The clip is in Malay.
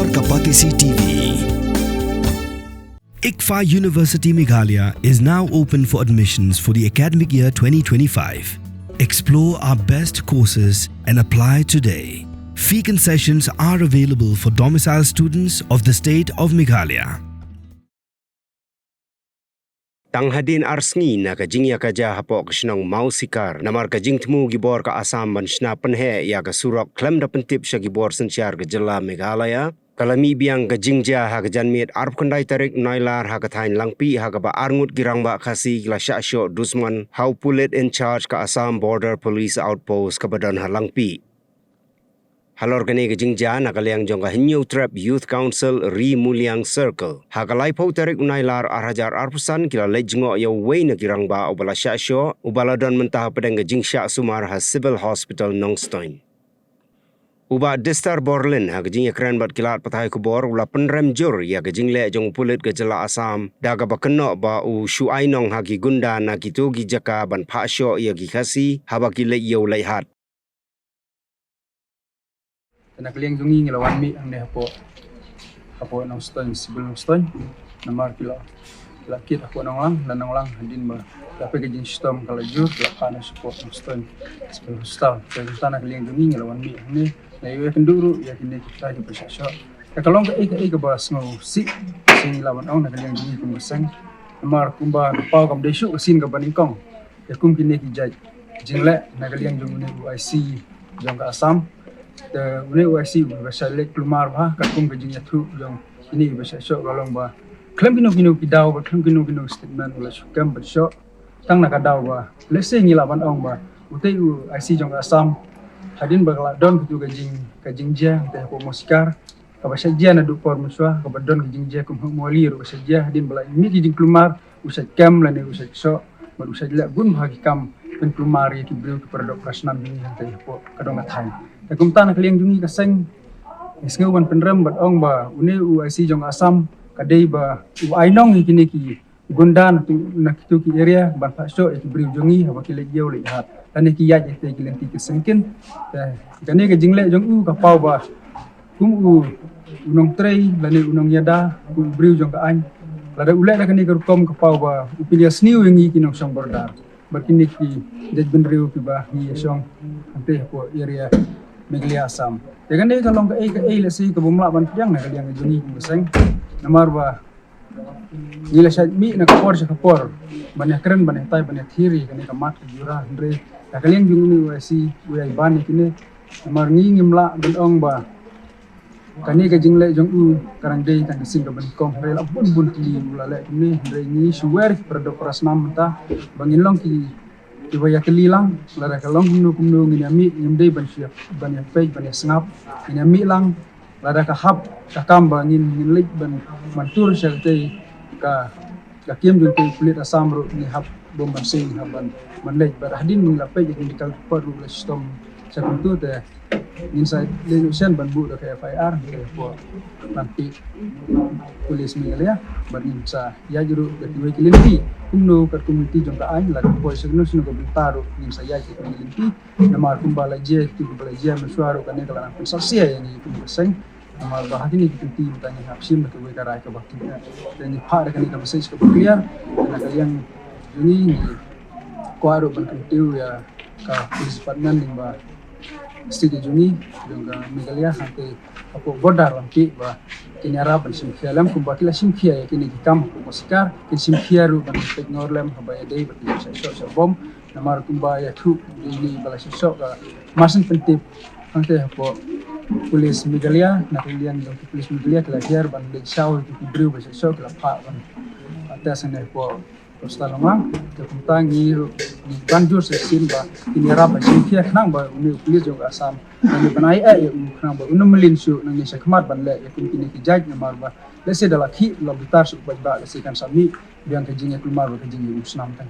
Gibor Kapatisi TV. ICFA University Meghalaya is now open for admissions for the academic year 2025. Explore our best courses and apply today. Fee concessions are available for domicile students of the state of Meghalaya. Tanghadin arsngi na kajing ya kaja hapok shnong mau sikar namar kajing temu Gibor ka Asam ban shna penhe ya ka surok klem da pentip sya Gibor sensyar ke jela Meghalaya kalami biang kajing ja ha kajan mit arp kandai tarik nailar ha kathain langpi ha ka ba arngut girang ba khasi la sya syo dusman how pulit in charge ka Assam Border Police Outpost ka badan ha langpi halor kani kajing ja nakaliang jong ka Hinyu Trap Youth Council Ri Muliang Circle. Hakalai pau tarik unailar arhajar arpusan kila lejngo ya wei na kirang ba ubala syasyo ubala don mentah pedang kajing syak sumar ha Civil Hospital Nongstoin. Uba Distar Borlin ha kajing ya keren bat kilat patai kubor ula penrem jur ya kajing le jong pulit ke jela Asam daga ba keno ba u syuai nong ha ki gunda na kitu gi jaka ban phasyo ya gi khasi ha ba ki le yo leihat. Nak liang jungi ngelawan mi ang hapo Nongstoin Civil Nongstoin namar kila kit hapo nonglang hadin ba tapi kejing sistem kalau jur kila kana support Nongstoin Civil Hostel jadi tanah liang jungi ngelawan mi ang na iwe kenduru ya kini kita di persasyo kalau ka ika ba ngo si sing lawan ang nak liang jungi kumbasang namar kumba pau kam desu sin ka banikong ya kum kini kijaj jingle nak liang jungi UIC jong ka Asam the UIC bahasa lek kelumar bah kakum kejing yatu yang ini bahasa syok galong bah klaim kino kidau bah klaim kino statement ulah syukam bersyok tang nak kadau bah lese ngilaban ong bah utai UIC jong Asam hadin bagala don kutu kejing dia teh ko mosikar ka bahasa dia na dupor muswa ka badon kejing dia kum muali ro bahasa dia hadin bala ini kejing kelumar usai kam lane usai syok baru usai lek gun bagi kam pen kelumar ki beliau kepada operasyonan ini teh ko kadong athai kumta nak liang jungi kaseng isngawan penrem bat ong ba une UIC jong Asam kadai ba uainong kini ki gondan nak tu ki area ban pasyo ek bri jungi ha bakile jeu le hat dan ki ya je te kilenti ki sengkin kane ke jingle jong u ka pau ba kum u unong trei lane unong yada ku bri jong ka an lada ule da kane kom ka pau ba upilia sniu ngi ki nong song bordar bakini ki det benriu ki ba hi song ante ko area Meghalaya Asam. Dengan dia kalau ke lesi ke bumla ban piang nak liang jungi museng. Namar ba nila syad mi nak kapor banyak keren banyak tai banyak thiri kani kamat jura andre. Nak liang jungi UIC UIC ban kini namar ngi ngimla ban ong ba kani ka jingle jong u karang dei kan sing ka ban kong rel bun ti ula le kini andre ngi suwer produk prasnam ta bangin long ki Iwaya kelilang, lara kalong kumno nginami ngimdei bansia banyak page banyak sengap nginami lang lara kahap kakamba ngin lik ban mantur syaltei ka kiem jung tei kulit Asam ro ni hap bom bansing haban manlej barahdin ngila page ngin dikal paru la sistem sakuntu te inside lenusian ban bu ka FIR ko nanti polis Meghalaya ban insa ya juru ke kilinti kumno kat community jong ka ain la ko segno sino ko bintaro nim sa ya ki kilinti namar kumbala je tu kumbala je mesuaro kane kala na sasia yang ni kumbaseng namar bahati ni kilinti tanya hapsim ke we karai ka bakti dan ni par kane ka message ko clear na kalian ini ko aro ban kilinti ya ka polis department limba Siti jungi jong ka Meghalaya hante ako border wanti ba kinyara ban simkhia lam kumbakila simkhia ya kini kam mosikar kin simkhia ru ban teknor lam habaya dei bat sa bom namar kumba ya thu ini bala sosok ka masin pentip hante ako polis Meghalaya na kilian jong polis Meghalaya kala hiar ban le saw tu bru ba sosok la pa ban atas ne ko Ostalama ke kumtangi ni banjur sesin ba kinyara ba simkhia nang ba uni polis jong Asam ni banai nang ba unum melinsu nang ni sekmat ban le yakun kini kijaj namar ba lese dala ki lo bitar su ba lese kan sami biang kejingnya keluar kejingnya usnam kan